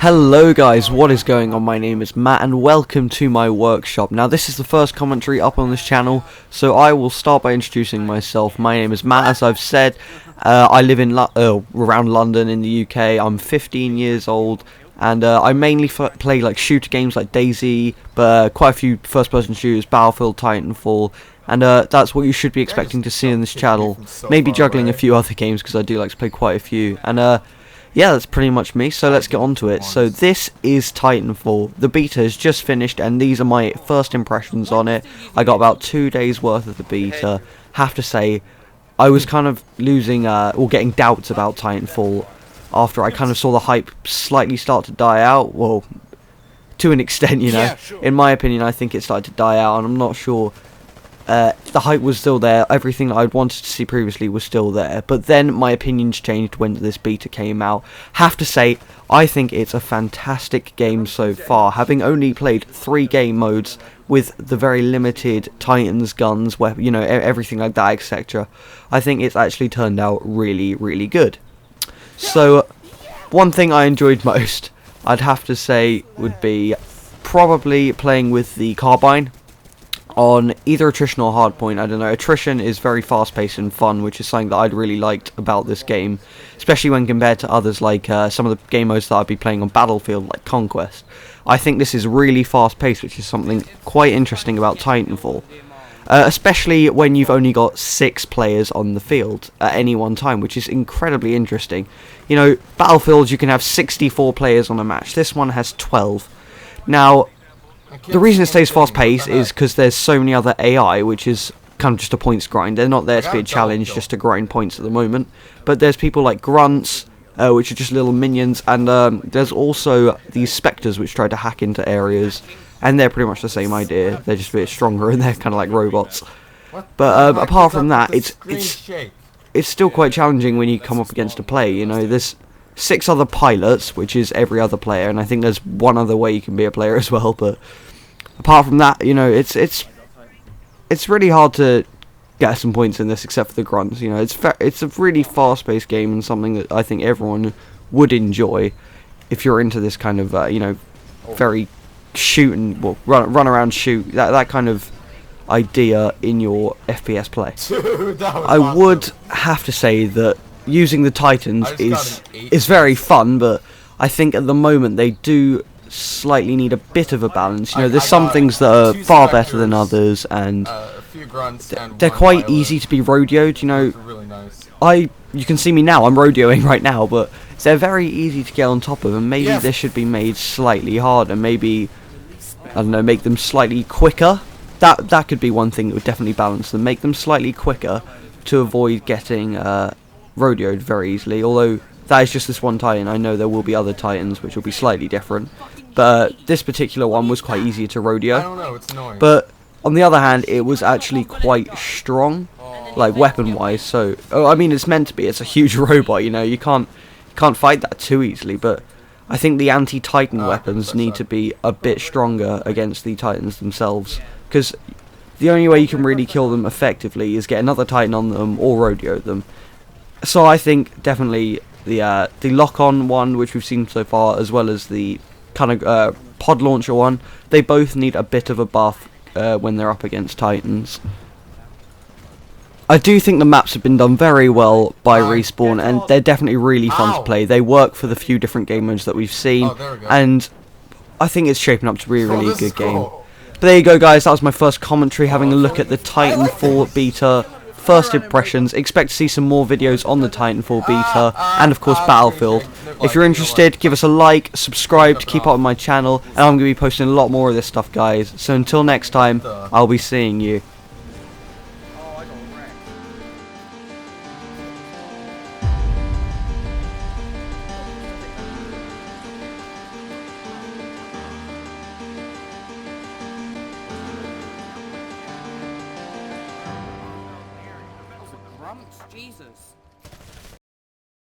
Hello guys, what is going on? My name is Matt and welcome to my workshop. Now this is the first commentary up on this channel, so I will start by introducing myself. My name is Matt, as I've said. I live in around London in the UK. I'm 15 years old and I mainly play like shooter games like DayZ, but quite a few first person shooters, Battlefield, Titanfall. And that's what you should be expecting to see on this channel. Maybe juggling a few other games because I do like to play quite a few. And yeah, that's pretty much me, so let's get on to it. So this is Titanfall. The beta has just finished, and these are my first impressions on it. I got about 2 days worth of the beta. Have to say, I was kind of losing, or getting doubts about Titanfall after I kind of saw the hype slightly start to die out. Well, to an extent, you know. In my opinion, I think it started to die out, and I'm not sure. The hype was still there, everything that I'd wanted to see previously was still there, but then my opinions changed when this beta came out. Have to say, I think it's a fantastic game so far, having only played 3 game modes with the very limited Titans guns, where, you know, everything like that, etc. I think it's actually turned out really, really good. So, one thing I enjoyed most, I'd have to say, would be probably playing with the carbine. On either attrition or hardpoint, I don't know, attrition is very fast-paced and fun, which is something that I'd really liked about this game, especially when compared to others like some of the game modes that I'd be playing on Battlefield, like Conquest. I think this is really fast-paced, which is something quite interesting about Titanfall, especially when you've only got 6 players on the field at any one time, which is incredibly interesting. You know, Battlefield, you can have 64 players on a match. This one has 12. Now, the reason it stays fast-paced is because there's so many other AI, which is kind of just a points grind. They're not there to be a challenge, just to grind points at the moment. But there's people like grunts, which are just little minions, and there's also these spectres which try to hack into areas, and they're pretty much the same idea. They're just a bit stronger, and they're kind of like robots. But apart from that, it's still quite challenging when you come up against a player. You know, there's 6 other pilots, which is every other player, and I think there's one other way you can be a player as well, but apart from that, you know, it's really hard to get some points in this, except for the grunts. You know, it's a really fast-paced game and something that I think everyone would enjoy if you're into this kind of you know, very shooting, well, run around shoot, that kind of idea in your FPS play. I would have to say that using the Titans is very fun, but I think at the moment they do slightly need a bit of a balance. You know, there's some things that are far better than others, and they're quite easy to be rodeoed. You know, you can see me now, I'm rodeoing right now, but they're very easy to get on top of, and maybe this should be made slightly harder. Maybe, I don't know, make them slightly quicker. That could be one thing that would definitely balance them. Make them slightly quicker to avoid getting rodeoed very easily, although that is just this one Titan. I know there will be other Titans which will be slightly different, but this particular one was quite easy to rodeo. I don't know, it's annoying. But on the other hand, it was actually quite strong, like weapon-wise. So, I mean, it's meant to be. It's a huge robot. You know, you can't fight that too easily. But I think the anti-Titan weapons need to be a bit stronger against the Titans themselves, because the only way you can really kill them effectively is get another Titan on them or rodeo them. So I think definitely the lock-on one, which we've seen so far, as well as the kind of pod launcher one, they both need a bit of a buff when they're up against Titans. I do think the maps have been done very well by Respawn, and they're definitely really fun to play. They work for the few different game modes that we've seen, and I think it's shaping up to be a really good game. But there you go, guys, that was my first commentary, having a look at the Titanfall beta. First impressions. Expect to see some more videos on the Titanfall beta, and of course Battlefield. If you're interested, give us a like, subscribe to keep up with my channel, and I'm going to be posting a lot more of this stuff, guys. So until next time, I'll be seeing you. Jesus.